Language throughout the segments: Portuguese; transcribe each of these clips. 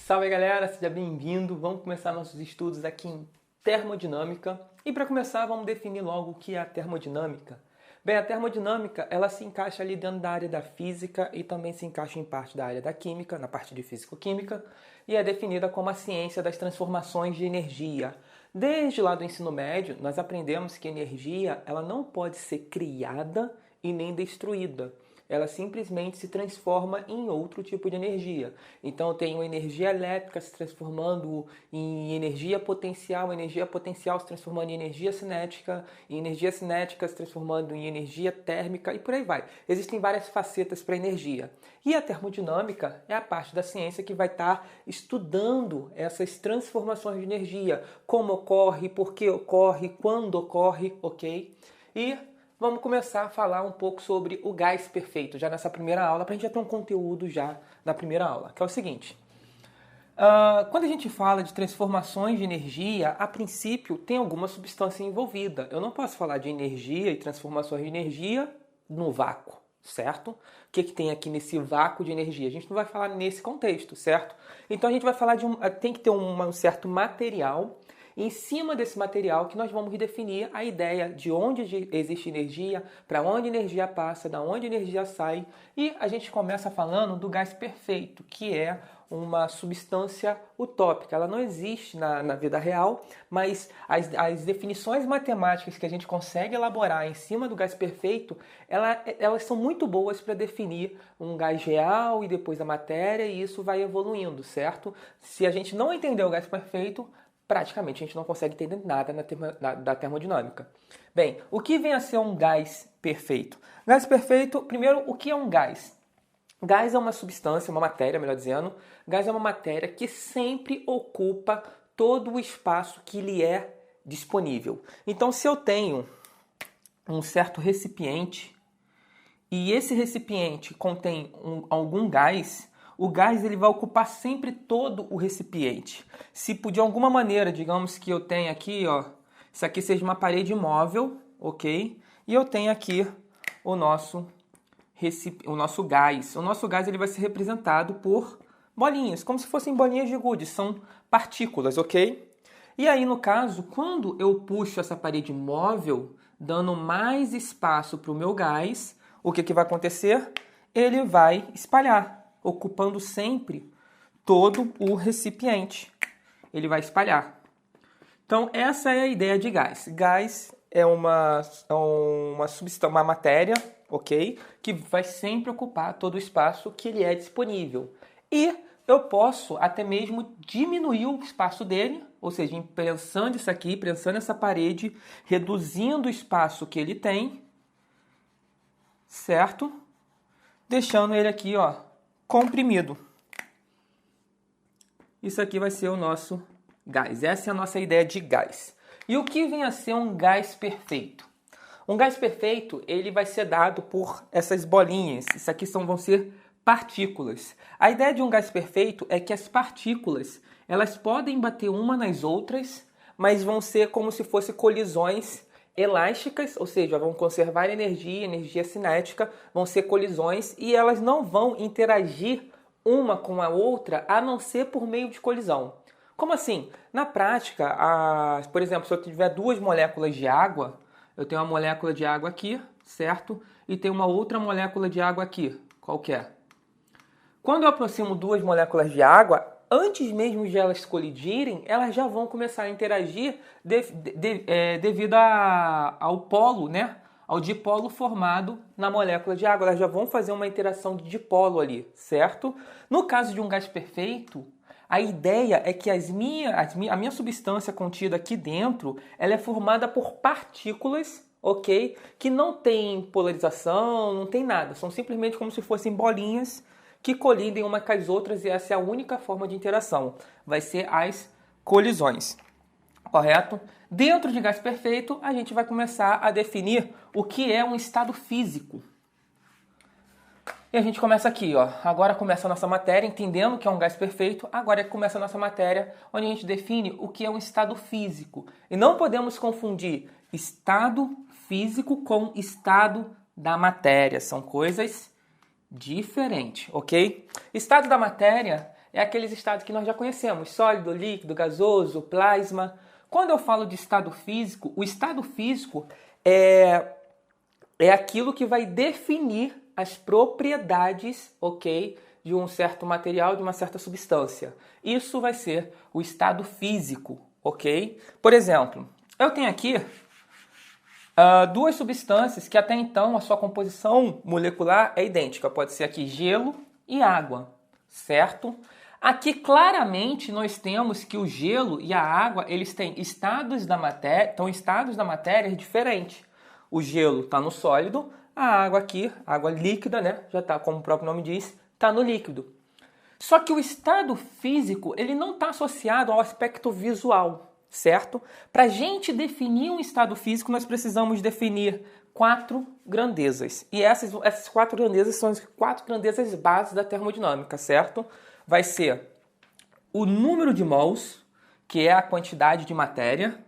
Salve galera, seja bem-vindo. Vamos começar nossos estudos aqui em termodinâmica. E para começar, vamos definir logo o que é a termodinâmica. Bem, a termodinâmica, ela se encaixa ali dentro da área da física e também se encaixa em parte da área da química, na parte de físico-química, e é definida como a ciência das transformações de energia. Desde lá do ensino médio, nós aprendemos que energia, ela não pode ser criada e nem destruída. Ela simplesmente se transforma em outro tipo de energia. Então eu tenho energia elétrica se transformando em energia potencial se transformando em energia cinética, e energia cinética se transformando em energia térmica e por aí vai. Existem várias facetas para a energia. E a termodinâmica é a parte da ciência que vai estar estudando essas transformações de energia, como ocorre, por que ocorre, quando ocorre, ok? E vamos começar a falar um pouco sobre o gás perfeito, já nessa primeira aula, para a gente já ter um conteúdo já na primeira aula, que é o seguinte. Quando a gente fala de transformações de energia, a princípio tem alguma substância envolvida. Eu não posso falar de energia e transformações de energia no vácuo, certo? O que tem aqui nesse vácuo de energia? A gente não vai falar nesse contexto, certo? Então a gente vai falar tem que ter um certo material. Em cima desse material que nós vamos definir a ideia de onde existe energia, para onde a energia passa, da onde a energia sai. E a gente começa falando do gás perfeito, que é uma substância utópica. Ela não existe na vida real, mas as definições matemáticas que a gente consegue elaborar em cima do gás perfeito, elas são muito boas para definir um gás real e depois a matéria, e isso vai evoluindo, certo? Se a gente não entender o gás perfeito, praticamente a gente não consegue entender nada da termodinâmica. Bem, o que vem a ser um gás perfeito? Gás perfeito, primeiro, o que é um gás? Gás é uma substância, uma matéria, melhor dizendo. Gás é uma matéria que sempre ocupa todo o espaço que lhe é disponível. Então, se eu tenho um certo recipiente e esse recipiente contém algum gás, o gás ele vai ocupar sempre todo o recipiente. Se de alguma maneira, digamos que eu tenha aqui, ó, isso aqui seja uma parede móvel, ok? E eu tenho aqui o nosso gás. O nosso gás ele vai ser representado por bolinhas, como se fossem bolinhas de gude, são partículas, ok? E aí, no caso, quando eu puxo essa parede móvel, dando mais espaço para o meu gás, o que vai acontecer? Ele vai espalhar, ocupando sempre todo o recipiente. Ele vai espalhar. Então, essa é a ideia de gás. Gás é uma substância, uma matéria, ok? Que vai sempre ocupar todo o espaço que lhe é disponível. E eu posso até mesmo diminuir o espaço dele, ou seja, prensando isso aqui, prensando essa parede, reduzindo o espaço que ele tem, certo? Deixando ele aqui, ó, comprimido. Isso aqui vai ser o nosso gás. Essa é a nossa ideia de gás. E o que vem a ser um gás perfeito? Um gás perfeito, ele vai ser dado por essas bolinhas. Isso aqui vão ser partículas. A ideia de um gás perfeito é que as partículas, elas podem bater uma nas outras, mas vão ser como se fossem colisões elásticas, ou seja, vão conservar energia cinética, vão ser colisões e elas não vão interagir uma com a outra a não ser por meio de colisão. Como assim? Na prática, por exemplo, se eu tiver duas moléculas de água, eu tenho uma molécula de água aqui, certo? E tem uma outra molécula de água aqui, qualquer. Quando eu aproximo duas moléculas de água, antes mesmo de elas colidirem, elas já vão começar a interagir devido ao polo, né? Ao dipolo formado na molécula de água. Elas já vão fazer uma interação de dipolo ali, certo? No caso de um gás perfeito, a ideia é que a minha substância contida aqui dentro, ela é formada por partículas, ok? Que não tem polarização, não tem nada. São simplesmente como se fossem bolinhas que colidem uma com as outras e essa é a única forma de interação. Vai ser as colisões, correto? Dentro de gás perfeito, a gente vai começar a definir o que é um estado físico. E a gente começa aqui, ó. Agora começa a nossa matéria, entendendo que é um gás perfeito. Agora começa a nossa matéria, onde a gente define o que é um estado físico. E não podemos confundir estado físico com estado da matéria. São coisas diferentes, ok? Estado da matéria é aqueles estados que nós já conhecemos, sólido, líquido, gasoso, plasma. Quando eu falo de estado físico, o estado físico é aquilo que vai definir as propriedades, ok, de um certo material, de uma certa substância. Isso vai ser o estado físico, ok? Por exemplo, eu tenho aqui duas substâncias que até então a sua composição molecular é idêntica. Pode ser aqui gelo e água, certo? Aqui claramente nós temos que o gelo e a água, eles têm estados da matéria, estão estados da matéria diferentes. O gelo está no sólido, a água aqui, água líquida, né? Já está, como o próprio nome diz, está no líquido. Só que o estado físico, ele não está associado ao aspecto visual, certo? Para a gente definir um estado físico, nós precisamos definir 4 grandezas. E essas 4 grandezas são as 4 grandezas bases da termodinâmica, certo? Vai ser o número de mols, que é a quantidade de matéria.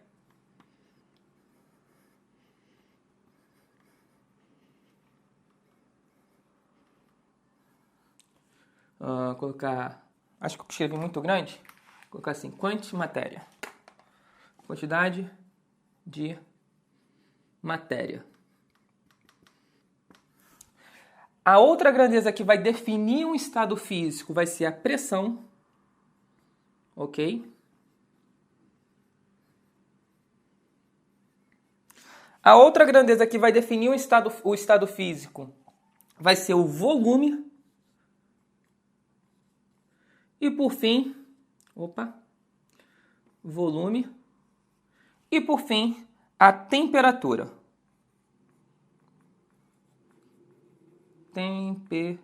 Colocar, acho que eu escrevi muito grande, vou colocar assim, quantimatéria, quantidade de matéria. A outra grandeza que vai definir um estado físico vai ser a pressão, ok? A outra grandeza que vai definir o estado físico vai ser o volume. E por fim, volume. E por fim, a temperatura. Temperatura.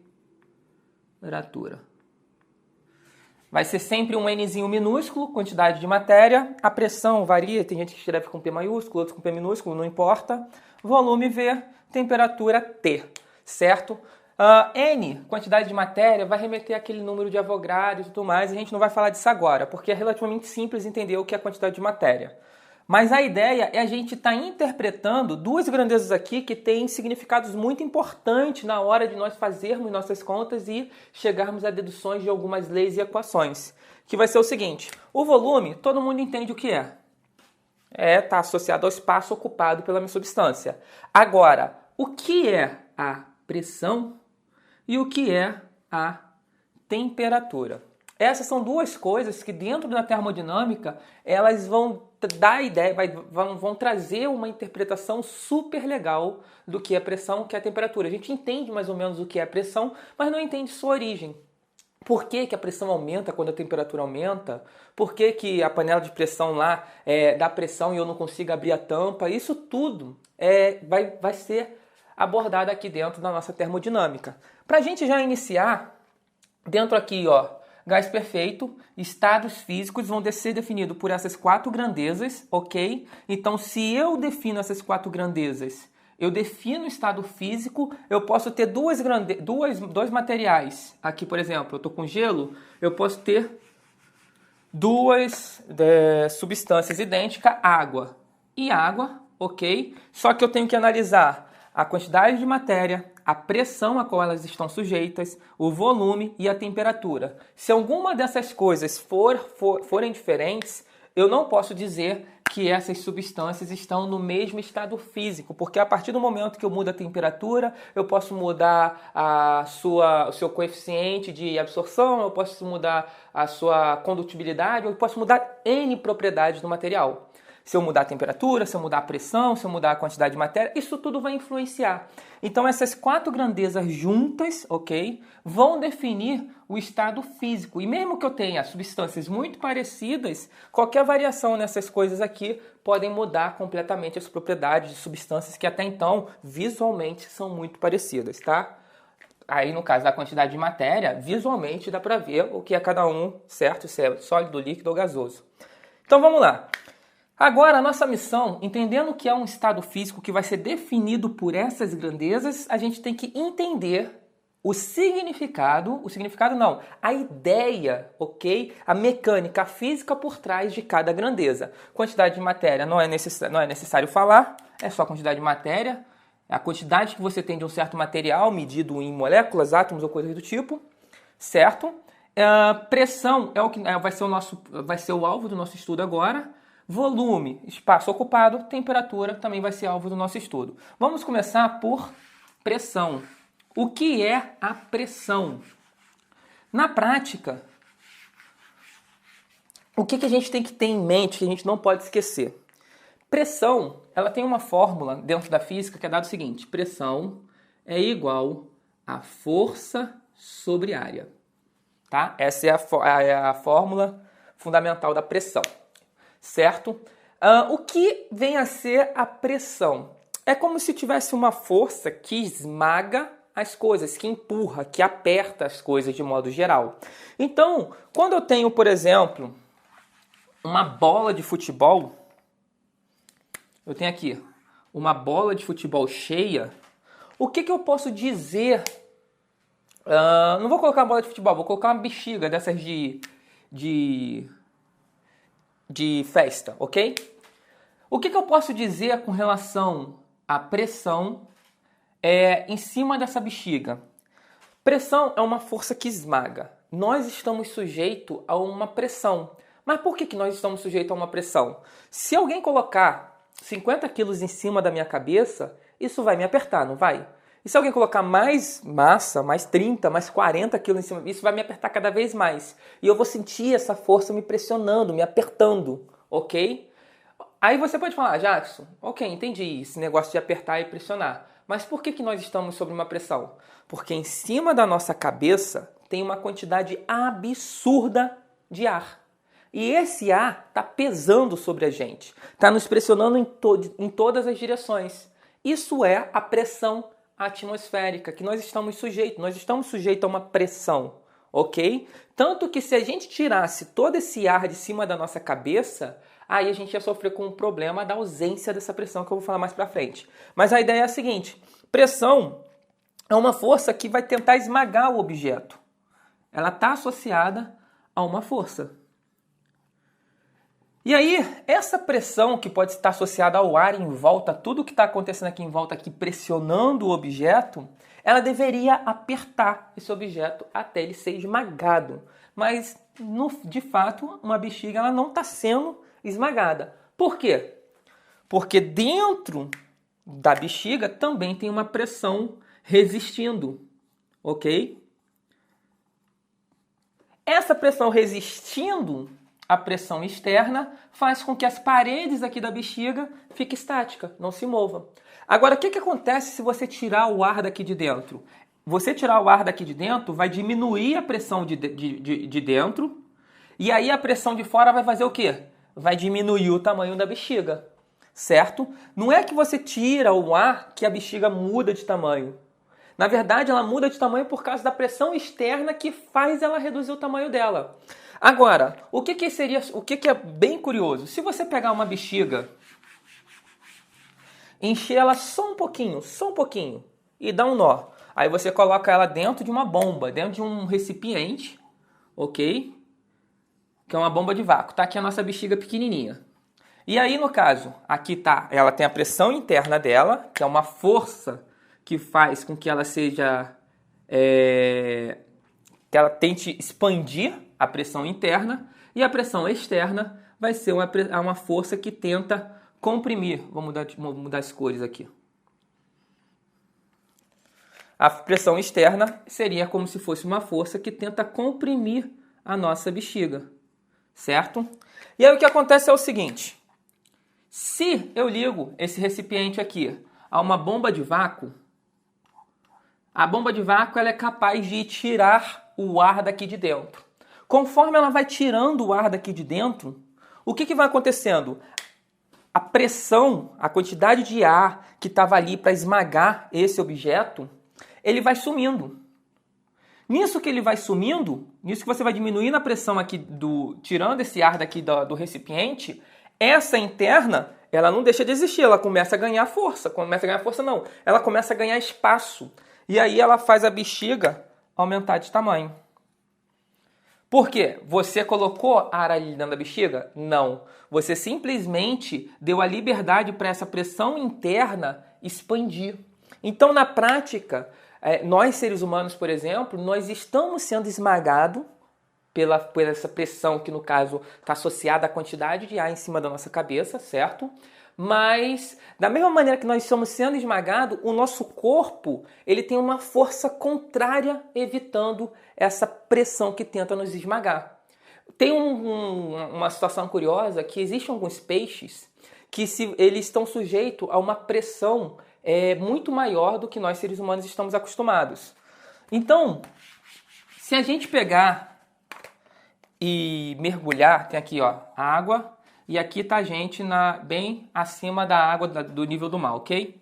Vai ser sempre um Nzinho minúsculo, quantidade de matéria. A pressão varia, tem gente que escreve com P maiúsculo, outros com P minúsculo, não importa. Volume V, temperatura T, certo? N, quantidade de matéria, vai remeter àquele número de Avogadro e tudo mais. A gente não vai falar disso agora, porque é relativamente simples entender o que é a quantidade de matéria. Mas a ideia é a gente estar interpretando duas grandezas aqui que têm significados muito importantes na hora de nós fazermos nossas contas e chegarmos a deduções de algumas leis e equações. Que vai ser o seguinte, o volume, todo mundo entende o que é. Está associado ao espaço ocupado pela minha substância. Agora, o que é a pressão e o que é a temperatura? Essas são duas coisas que dentro da termodinâmica elas vão dar ideia, vão trazer uma interpretação super legal do que é pressão, o que é temperatura. A gente entende mais ou menos o que é pressão, mas não entende sua origem. Por que a pressão aumenta quando a temperatura aumenta? Por que a panela de pressão lá dá pressão e eu não consigo abrir a tampa? Isso tudo vai ser abordado aqui dentro da nossa termodinâmica. Para a gente já iniciar, dentro aqui, gás perfeito, estados físicos vão ser definidos por essas 4 grandezas, ok? Então, se eu defino essas 4 grandezas, eu defino o estado físico, eu posso ter dois materiais. Aqui, por exemplo, eu estou com gelo, eu posso ter duas substâncias idênticas, água e água, ok? Só que eu tenho que analisar a quantidade de matéria, a pressão a qual elas estão sujeitas, o volume e a temperatura. Se alguma dessas coisas forem diferentes, eu não posso dizer que essas substâncias estão no mesmo estado físico, porque a partir do momento que eu mudo a temperatura, eu posso mudar o seu coeficiente de absorção, eu posso mudar a sua condutibilidade, eu posso mudar N propriedades do material. Se eu mudar a temperatura, se eu mudar a pressão, se eu mudar a quantidade de matéria, isso tudo vai influenciar. Então essas 4 grandezas juntas, ok, vão definir o estado físico. E mesmo que eu tenha substâncias muito parecidas, qualquer variação nessas coisas aqui podem mudar completamente as propriedades de substâncias que até então visualmente são muito parecidas, tá? Aí no caso da quantidade de matéria, visualmente dá para ver o que é cada um, certo? Se é sólido, líquido ou gasoso. Então vamos lá. Agora, a nossa missão, entendendo que é um estado físico que vai ser definido por essas grandezas, a gente tem que entender a ideia, ok? A mecânica, a física por trás de cada grandeza. Quantidade de matéria não é necessário falar, é só a quantidade de matéria, a quantidade que você tem de um certo material medido em moléculas, átomos ou coisas do tipo, certo? Pressão é o que vai ser o alvo do nosso estudo agora. Volume, espaço ocupado, temperatura também vai ser alvo do nosso estudo. Vamos começar por pressão. O que é a pressão? Na prática, o que a gente tem que ter em mente, que a gente não pode esquecer? Pressão, ela tem uma fórmula dentro da física que é dado o seguinte: pressão é igual a força sobre área. Tá? Essa é a fórmula fundamental da pressão, certo? O que vem a ser a pressão? É como se tivesse uma força que esmaga as coisas, que empurra, que aperta as coisas de modo geral. Então, quando eu tenho, por exemplo, uma bola de futebol, eu tenho aqui uma bola de futebol cheia, o que eu posso dizer? Não vou colocar uma bola de futebol, vou colocar uma bexiga dessas de festa, ok? O que eu posso dizer com relação à pressão em cima dessa bexiga? Pressão é uma força que esmaga. Nós estamos sujeitos a uma pressão. Mas por que nós estamos sujeitos a uma pressão? Se alguém colocar 50 quilos em cima da minha cabeça, isso vai me apertar, não vai? E se alguém colocar mais massa, mais 30, mais 40 quilos em cima, isso vai me apertar cada vez mais. E eu vou sentir essa força me pressionando, me apertando, ok? Aí você pode falar, Jackson, ok, entendi esse negócio de apertar e pressionar. Mas por que nós estamos sob uma pressão? Porque em cima da nossa cabeça tem uma quantidade absurda de ar. E esse ar está pesando sobre a gente, está nos pressionando em todas as direções. Isso é a pressão atmosférica, que nós estamos sujeitos a uma pressão, ok? Tanto que se a gente tirasse todo esse ar de cima da nossa cabeça, aí a gente ia sofrer com o problema da ausência dessa pressão, que eu vou falar mais pra frente. Mas a ideia é a seguinte: pressão é uma força que vai tentar esmagar o objeto. Ela está associada a uma força. E aí, essa pressão que pode estar associada ao ar em volta, tudo que está acontecendo aqui em volta, aqui pressionando o objeto, ela deveria apertar esse objeto até ele ser esmagado. Mas, de fato, uma bexiga ela não está sendo esmagada. Por quê? Porque dentro da bexiga também tem uma pressão resistindo, ok? Essa pressão resistindo a pressão externa faz com que as paredes aqui da bexiga fiquem estáticas, não se movam. Agora, o que acontece se você tirar o ar daqui de dentro? Você tirar o ar daqui de dentro vai diminuir a pressão de dentro, e aí a pressão de fora vai fazer o quê? Vai diminuir o tamanho da bexiga, certo? Não é que você tira o ar que a bexiga muda de tamanho. Na verdade, ela muda de tamanho por causa da pressão externa que faz ela reduzir o tamanho dela. Agora, o que é bem curioso? Se você pegar uma bexiga, encher ela só um pouquinho, e dar um nó. Aí você coloca ela dentro de uma bomba, dentro de um recipiente, ok? Que é uma bomba de vácuo. Tá aqui a nossa bexiga pequenininha. E aí, no caso, aqui tá, ela tem a pressão interna dela, que é uma força que faz com que ela seja... que ela tente expandir a pressão interna, e a pressão externa vai ser uma força que tenta comprimir. Vou mudar as cores aqui. A pressão externa seria como se fosse uma força que tenta comprimir a nossa bexiga, certo? E aí o que acontece é o seguinte: se eu ligo esse recipiente aqui a uma bomba de vácuo, a bomba de vácuo ela é capaz de tirar o ar daqui de dentro. Conforme ela vai tirando o ar daqui de dentro, o que vai acontecendo? A pressão, a quantidade de ar que estava ali para esmagar esse objeto, ele vai sumindo. Nisso que ele vai sumindo, nisso que você vai diminuindo a pressão aqui, tirando esse ar daqui do recipiente, essa interna, ela não deixa de existir, ela começa a ganhar força. Ela começa a ganhar espaço. E aí ela faz a bexiga aumentar de tamanho. Por quê? Você colocou ar ali dentro da bexiga? Não. Você simplesmente deu a liberdade para essa pressão interna expandir. Então, na prática, nós seres humanos, por exemplo, nós estamos sendo esmagados por essa pressão que, no caso, está associada à quantidade de ar em cima da nossa cabeça, certo? Mas, da mesma maneira que nós estamos sendo esmagados, o nosso corpo ele tem uma força contrária evitando essa pressão que tenta nos esmagar. Tem uma situação curiosa que existem alguns peixes que eles estão sujeitos a uma pressão muito maior do que nós seres humanos estamos acostumados. Então, se a gente pegar e mergulhar, tem aqui ó, água, e aqui está a gente bem acima da água do nível do mar, ok?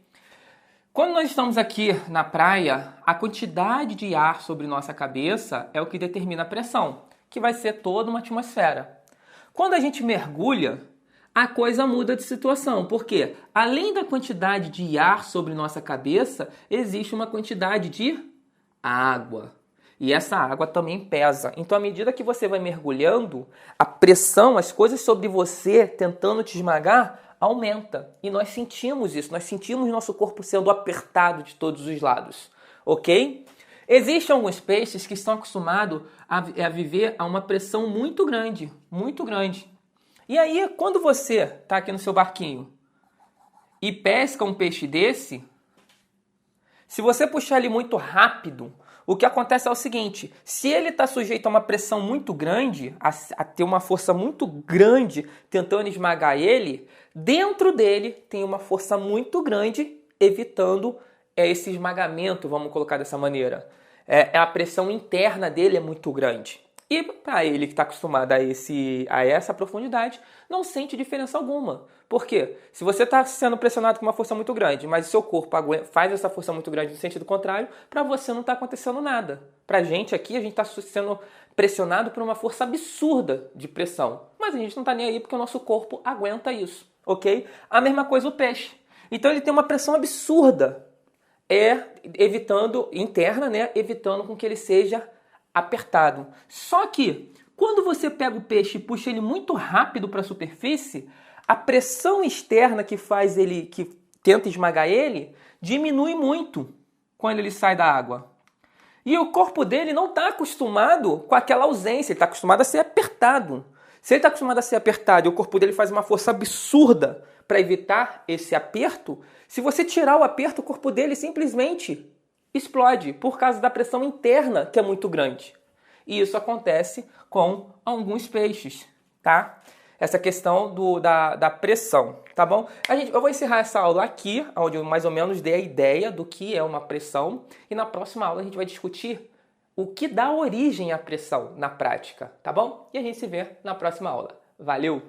Quando nós estamos aqui na praia, a quantidade de ar sobre nossa cabeça é o que determina a pressão, que vai ser toda uma atmosfera. Quando a gente mergulha, a coisa muda de situação, porque além da quantidade de ar sobre nossa cabeça, existe uma quantidade de água. E essa água também pesa. Então, à medida que você vai mergulhando, a pressão, as coisas sobre você tentando te esmagar, aumenta. E nós sentimos isso. Nós sentimos nosso corpo sendo apertado de todos os lados. Ok? Existem alguns peixes que estão acostumados a viver a uma pressão muito grande. Muito grande. E aí, quando você está aqui no seu barquinho e pesca um peixe desse, se você puxar ele muito rápido, o que acontece é o seguinte, se ele está sujeito a uma pressão muito grande, a ter uma força muito grande tentando esmagar ele, dentro dele tem uma força muito grande evitando esse esmagamento, vamos colocar dessa maneira. A pressão interna dele é muito grande. E para ele que está acostumado a essa profundidade, não sente diferença alguma. Por quê? Se você está sendo pressionado com uma força muito grande, mas o seu corpo faz essa força muito grande no sentido contrário, para você não está acontecendo nada. Para a gente aqui, a gente está sendo pressionado por uma força absurda de pressão. Mas a gente não está nem aí porque o nosso corpo aguenta isso, ok? A mesma coisa o peixe. Então ele tem uma pressão absurda, evitando, interna, né? Evitando com que ele seja apertado. Só que quando você pega o peixe e puxa ele muito rápido para a superfície, a pressão externa que faz ele, que tenta esmagar ele, diminui muito quando ele sai da água. E o corpo dele não está acostumado com aquela ausência, ele está acostumado a ser apertado. Se ele está acostumado a ser apertado e o corpo dele faz uma força absurda para evitar esse aperto, se você tirar o aperto, o corpo dele simplesmente explode por causa da pressão interna que é muito grande. E isso acontece com alguns peixes, tá? Essa questão da pressão, tá bom? Eu vou encerrar essa aula aqui, onde eu mais ou menos dei a ideia do que é uma pressão. E na próxima aula a gente vai discutir o que dá origem à pressão na prática, tá bom? E a gente se vê na próxima aula. Valeu!